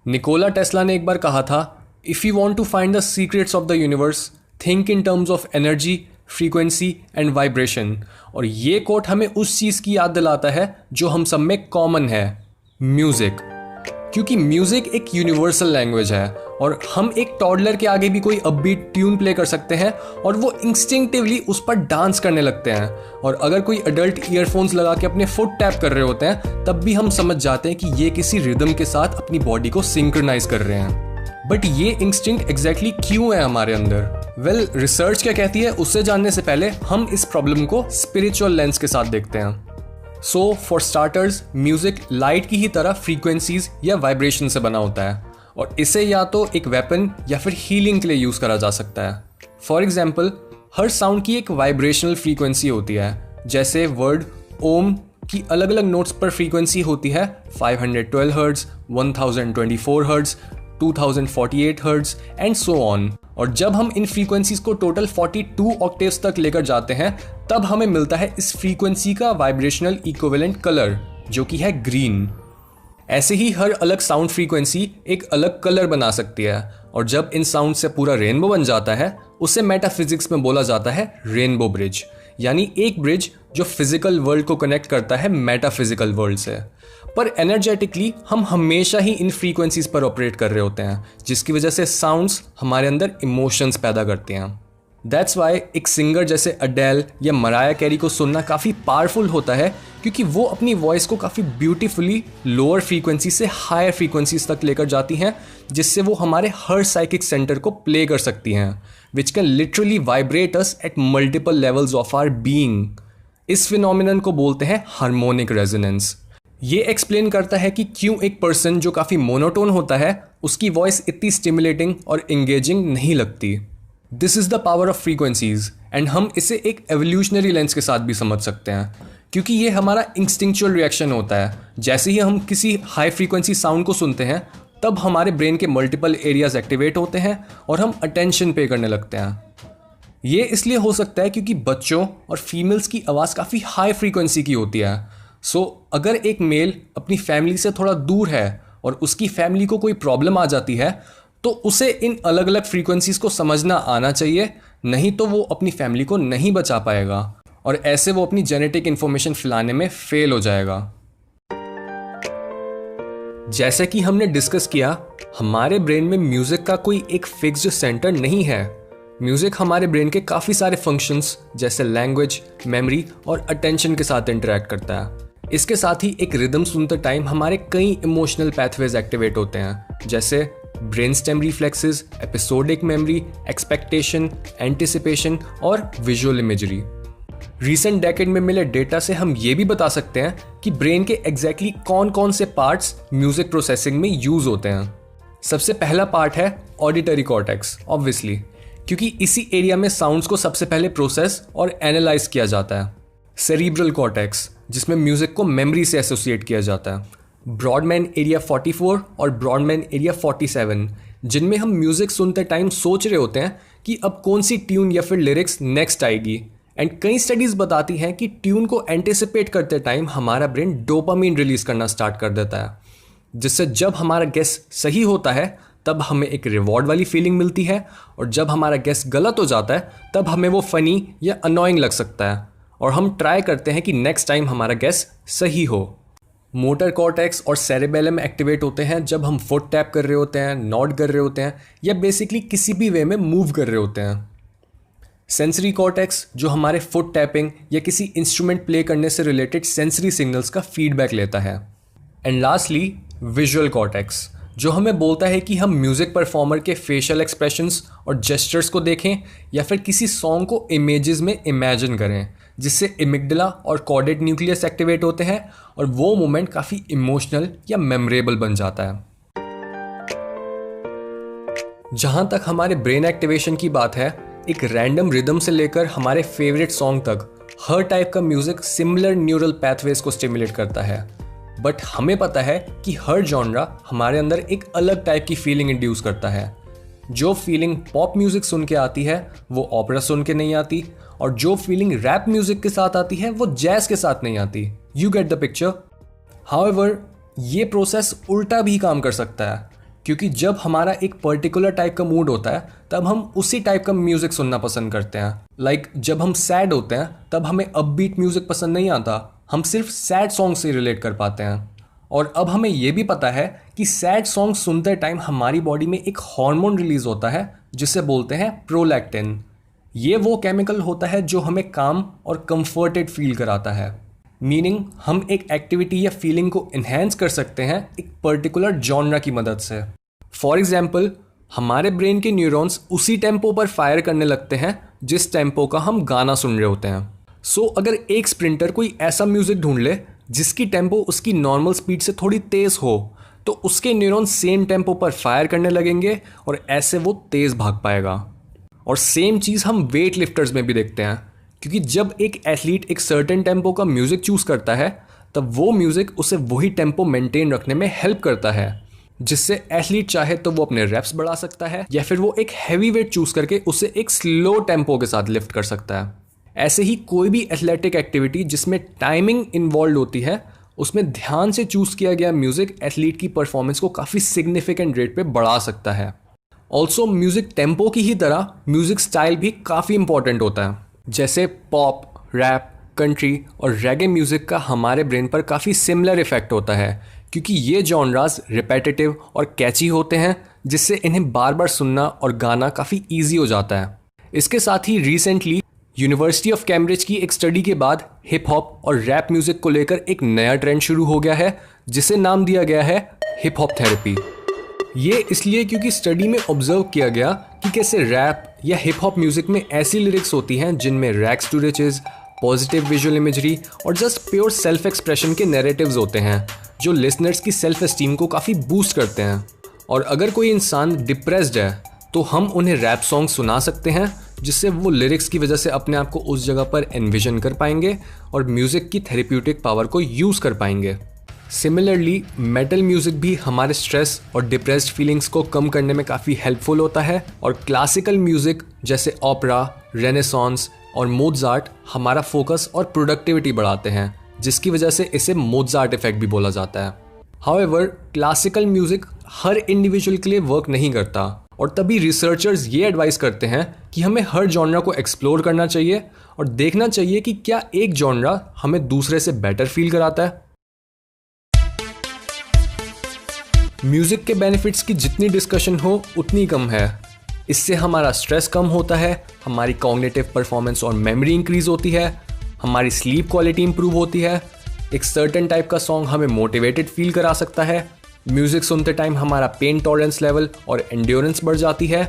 Nikola Tesla ने एक बार कहा था, if you want to find the secrets of the universe, think in terms of energy, frequency and vibration. और ये कोट हमें उस चीज़ की याद दिलाता है जो हम सब में कॉमन है, म्यूज़िक। क्योंकि म्यूज़िक एक यूनिवर्सल लैंग्वेज है और हम एक टॉडलर के आगे भी कोई अपबीट ट्यून प्ले कर सकते हैं और वो इंस्टिंक्टिवली उस पर डांस करने लगते हैं। और अगर कोई अडल्ट ईयरफोन्स लगा के अपने फुट टैप कर रहे होते हैं तब भी हम समझ जाते हैं कि ये किसी रिदम के साथ अपनी बॉडी को सिंक्रोनाइज कर रहे हैं। बट ये इंस्टिंक्ट एग्जैक्टली क्यों है हमारे अंदर? वेल, रिसर्च क्या कहती है उससे जानने से पहले हम इस प्रॉब्लम को स्पिरिचुअल लेंस के साथ देखते हैं। So for starters, music light की ही तरह फ्रीक्वेंसीज या वाइब्रेशन से बना होता है और इसे या तो एक वेपन या फिर हीलिंग के लिए यूज करा जा सकता है। फॉर एग्जाम्पल, हर साउंड की एक वाइब्रेशनल फ्रीक्वेंसी होती है। जैसे वर्ड ओम की अलग अलग नोट्स पर फ्रीक्वेंसी होती है 512 hertz, 1024 hertz, 2048 hertz and so on. और जब हम इन फ्रीक्वेंसीज को टोटल 42 ऑक्टेव्स तक लेकर जाते हैं तब हमें मिलता है इस फ्रीक्वेंसी का वाइब्रेशनल इक्विवेलेंट कलर, जो कि है ग्रीन। ऐसे ही हर अलग साउंड फ्रीक्वेंसी एक अलग कलर बना सकती है और जब इन साउंड से पूरा रेनबो बन जाता है उसे मेटाफिजिक्स में बोला जाता है रेनबो ब्रिज, यानी एक ब्रिज जो फिजिकल वर्ल्ड को कनेक्ट करता है मेटाफिजिकल वर्ल्ड से। पर एनर्जेटिकली हम हमेशा ही इन फ्रीक्वेंसीज पर ऑपरेट कर रहे होते हैं, जिसकी वजह से साउंड्स हमारे अंदर इमोशंस पैदा करते हैं। दैट्स वाई एक सिंगर जैसे अडेल या मराया कैरी को सुनना काफ़ी पावरफुल होता है, क्योंकि वो अपनी वॉइस को काफ़ी ब्यूटीफुली लोअर फ्रीक्वेंसी से हायर फ्रीक्वेंसीज तक लेकर जाती हैं, जिससे वो हमारे हर साइकिक सेंटर को प्ले कर सकती हैं, which can literally vibrate us at multiple levels of our being. इस फिनोमिनन को बोलते हैं हार्मोनिक रेजोनेंस। ये एक्सप्लेन करता है कि क्यों एक पर्सन जो काफ़ी मोनोटोन होता है उसकी वॉइस इतनी स्टिमुलेटिंग और एंगेजिंग नहीं लगती। This is the power of frequencies and हम इसे एक एवोल्यूशनरी लेंस के साथ भी समझ सकते हैं, क्योंकि ये हमारा इंस्टिंक्चुअल रिएक्शन होता है। जैसे ही हम किसी हाई फ्रीक्वेंसी साउंड को सुनते हैं तब हमारे ब्रेन के मल्टीपल एरियाज एक्टिवेट होते हैं और हम अटेंशन पे करने लगते हैं। ये इसलिए हो सकता है क्योंकि बच्चों और फीमेल्स की आवाज़ काफ़ी हाई फ्रीक्वेंसी की होती है। सो अगर एक मेल अपनी फैमिली से थोड़ा दूर है और उसकी फैमिली को कोई प्रॉब्लम आ जाती है तो उसे इन अलग अलग फ्रीक्वेंसीज को समझना आना चाहिए, नहीं तो वो अपनी फैमिली को नहीं बचा पाएगा और ऐसे वो अपनी जेनेटिक इन्फॉर्मेशन फैलाने में फेल हो जाएगा। जैसे कि हमने डिस्कस किया, हमारे ब्रेन में म्यूजिक का कोई एक फिक्स्ड सेंटर नहीं है। म्यूजिक हमारे ब्रेन के काफ़ी सारे फंक्शंस जैसे लैंग्वेज, मेमोरी और अटेंशन के साथ इंटरैक्ट करता है। इसके साथ ही एक रिदम सुनते टाइम हमारे कई इमोशनल पैथवेज एक्टिवेट होते हैं, जैसे brain stem reflexes, episodic memory, expectation, anticipation और विजुअल इमेजरी। रिसेंट डेकेड में मिले डेटा से हम ये भी बता सकते हैं कि ब्रेन के एग्जैक्टली कौन कौन से पार्ट्स म्यूजिक प्रोसेसिंग में यूज होते हैं। सबसे पहला पार्ट है ऑडिटरी कॉर्टेक्स, ऑब्वियसली, क्योंकि इसी एरिया में साउंड्स को सबसे पहले प्रोसेस और एनालाइज किया जाता है। सेरिब्रल कॉर्टेक्स, जिसमें म्यूजिक को मेमोरी से एसोसिएट किया जाता है। ब्रॉडमैन एरिया 44 और ब्रॉडमैन एरिया 47, जिनमें हम म्यूजिक सुनते टाइम सोच रहे होते हैं कि अब कौन सी ट्यून या फिर लिरिक्स नेक्स्ट आएगी। एंड कई स्टडीज़ बताती हैं कि ट्यून को एंटिसिपेट करते टाइम हमारा ब्रेन डोपामीन रिलीज करना स्टार्ट कर देता है, जिससे जब हमारा गेस सही होता है तब हमें एक रिवॉर्ड वाली फीलिंग मिलती है, और जब हमारा गेस गलत हो जाता है तब हमें वो फनी या अनोइंग लग सकता है और हम ट्राई करते हैं कि नेक्स्ट टाइम हमारा गेस सही हो। मोटर कॉर्टेक्स और सेरेबेलम एक्टिवेट होते हैं जब हम फुट टैप कर रहे होते हैं, नॉड कर रहे होते हैं या बेसिकली किसी भी वे में मूव कर रहे होते हैं। सेंसरी कॉर्टेक्स, जो हमारे फुट टैपिंग या किसी इंस्ट्रूमेंट प्ले करने से रिलेटेड सेंसरी सिग्नल्स का फीडबैक लेता है। एंड लास्टली विजुअल कॉर्टेक्स, जो हमें बोलता है कि हम म्यूज़िक परफॉर्मर के फेशियल एक्सप्रेशंस और जेस्चर्स को देखें या फिर किसी सॉन्ग को इमेजेस में इमेजिन करें, जिससे इमिग्डाला और कॉर्डेट न्यूक्लियस एक्टिवेट होते हैं और वो मोमेंट काफ़ी इमोशनल या मेमोरेबल बन जाता है। जहाँ तक हमारे ब्रेन एक्टिवेशन की बात है, एक रैंडम रिदम से लेकर हमारे फेवरेट सॉन्ग तक हर टाइप का म्यूज़िक सिमिलर न्यूरल पैथवेज को स्टिमुलेट करता है। बट हमें पता है कि हर जॉनरा हमारे अंदर एक अलग टाइप की फीलिंग इंड्यूस करता है। जो फीलिंग पॉप म्यूज़िक सुन के आती है वो ऑपेरा सुन के नहीं आती, और जो फीलिंग रैप म्यूज़िक के साथ आती है वो जैज़ के साथ नहीं आती। You get the picture. However, ये प्रोसेस उल्टा भी काम कर सकता है। क्योंकि जब हमारा एक पर्टिकुलर टाइप का मूड होता है तब हम उसी टाइप का म्यूज़िक सुनना पसंद करते हैं। लाइक जब हम सैड होते हैं तब हमें अपबीट म्यूज़िक पसंद नहीं आता, हम सिर्फ सैड सॉन्ग से रिलेट कर पाते हैं। और अब हमें यह भी पता है कि सैड सॉन्ग सुनते टाइम हमारी बॉडी में एक हार्मोन रिलीज होता है जिसे बोलते हैं प्रोलैक्टिन। ये वो केमिकल होता है जो हमें काम और कंफर्टेड फील कराता है, मीनिंग हम एक एक्टिविटी या फीलिंग को इन्हेंस कर सकते हैं एक पर्टिकुलर जॉनरा की मदद से। फॉर एग्जाम्पल, हमारे ब्रेन के न्यूरॉन्स उसी टेम्पो पर फायर करने लगते हैं जिस टेम्पो का हम गाना सुन रहे होते हैं। सो अगर एक स्प्रिंटर कोई ऐसा म्यूजिक ढूंढ ले जिसकी टेम्पो उसकी नॉर्मल स्पीड से थोड़ी तेज़ हो तो उसके न्यूरॉन्स सेम टेम्पो पर फायर करने लगेंगे और ऐसे वो तेज़ भाग पाएगा। और सेम चीज़ हम वेट लिफ्टर्स में भी देखते हैं, क्योंकि जब एक एथलीट एक सर्टेन टेम्पो का म्यूज़िक चूज़ करता है तब वो म्यूज़िक उसे वही टेम्पो मेंटेन रखने में हेल्प करता है, जिससे एथलीट चाहे तो वो अपने रेप्स बढ़ा सकता है या फिर वो एक हैवी वेट चूज़ करके उसे एक स्लो टेम्पो के साथ लिफ्ट कर सकता है। ऐसे ही कोई भी एथलेटिक एक्टिविटी जिसमें टाइमिंग इन्वॉल्व होती है उसमें ध्यान से चूज़ किया गया म्यूज़िक एथलीट की परफॉर्मेंस को काफ़ी सिग्निफिकेंट रेट पे बढ़ा सकता है। ऑल्सो म्यूज़िक टेम्पो की ही तरह म्यूज़िक स्टाइल भी काफ़ी इंपॉर्टेंट होता है। जैसे पॉप, रैप, कंट्री और रैगे म्यूज़िक का हमारे ब्रेन पर काफ़ी सिमिलर इफेक्ट होता है, क्योंकि ये जॉनरास रिपेटिटिव और कैची होते हैं जिससे इन्हें बार बार सुनना और गाना काफ़ी ईजी हो जाता है। इसके साथ ही रिसेंटली यूनिवर्सिटी ऑफ कैम्ब्रिज की एक स्टडी के बाद हिप हॉप और रैप म्यूज़िक को लेकर एक नया ट्रेंड शुरू हो गया है जिसे नाम दिया गया है हिप हॉप थेरेपी। ये इसलिए क्योंकि स्टडी में ऑब्जर्व किया गया कि कैसे रैप या हिप हॉप म्यूज़िक में ऐसी लिरिक्स होती हैं जिनमें rags to riches, positive visual imagery और जस्ट प्योर सेल्फ एक्सप्रेशन के नैरेटिव्स होते हैं जो लिसनर्स की सेल्फ एस्टीम को काफ़ी बूस्ट करते हैं। और अगर कोई इंसान डिप्रेस्ड है तो हम उन्हें रैप सॉन्ग सुना सकते हैं जिससे वो लिरिक्स की वजह से अपने आप को उस जगह पर एनविजन कर पाएंगे और म्यूज़िक की थेरेप्यूटिक पावर को यूज़ कर पाएंगे। सिमिलरली मेटल म्यूज़िक भी हमारे स्ट्रेस और डिप्रेस्ड फीलिंग्स को कम करने में काफ़ी हेल्पफुल होता है। और क्लासिकल म्यूज़िक जैसे ओपेरा, रेनेसॉन्स और मोज़ार्ट हमारा फोकस और प्रोडक्टिविटी बढ़ाते हैं, जिसकी वजह से इसे मोज़ार्ट इफेक्ट भी बोला जाता है। हाउएवर, क्लासिकल म्यूज़िक हर इंडिविजुअल के लिए वर्क नहीं करता और तभी रिसर्चर्स ये एडवाइस करते हैं कि हमें हर जॉनरा को एक्सप्लोर करना चाहिए और देखना चाहिए कि क्या एक जॉनरा हमें दूसरे से बेटर फील कराता है। म्यूज़िक के बेनिफिट्स की जितनी डिस्कशन हो उतनी कम है। इससे हमारा स्ट्रेस कम होता है, हमारी कॉग्निटिव परफॉर्मेंस और मेमोरी इंक्रीज होती है, हमारी स्लीप क्वालिटी इंप्रूव होती है, एक सर्टेन टाइप का सॉन्ग हमें मोटिवेटेड फील करा सकता है, म्यूज़िक सुनते टाइम हमारा पेन टॉलरेंस लेवल और एंड्योरेंस बढ़ जाती है,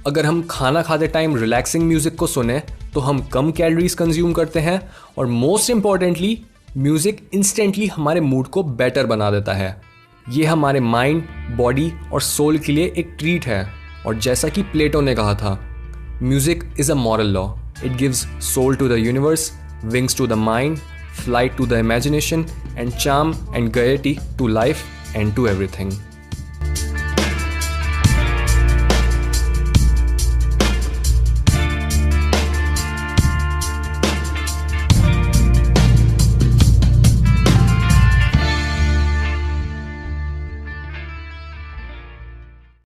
अगर हम खाना खाते टाइम रिलैक्सिंग म्यूज़िक को सुने तो हम कम कैलोरीज कंज्यूम करते हैं, और मोस्ट इम्पॉर्टेंटली म्यूज़िक इंस्टेंटली हमारे मूड को बेटर बना देता है। ये हमारे माइंड, बॉडी और सोल के लिए एक ट्रीट है। और जैसा कि प्लेटो ने कहा था, music is a moral law, it gives soul to the universe, wings to the mind, flight to the imagination, and charm and gaiety to life and to everything.